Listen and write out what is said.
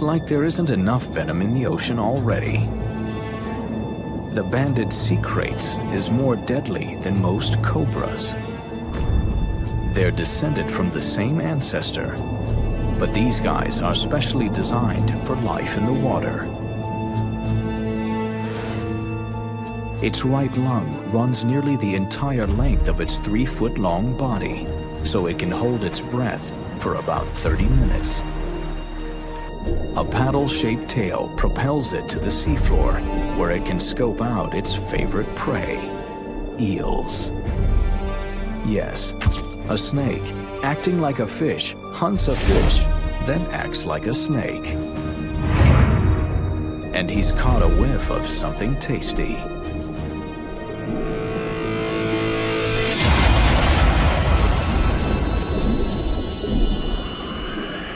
Like there isn't enough venom in the ocean already. The banded sea kraits is more deadly than most cobras. They're descended from the same ancestor, but these guys are specially designed for life in the water. Its right lung runs nearly the entire length of its 3-foot-long body, so it can hold its breath for about 30 minutes. A paddle-shaped tail propels it to the seafloor, where it can scope out its favorite prey, eels. Yes, a snake, acting like a fish, hunts a fish, then acts like a snake. And he's caught a whiff of something tasty.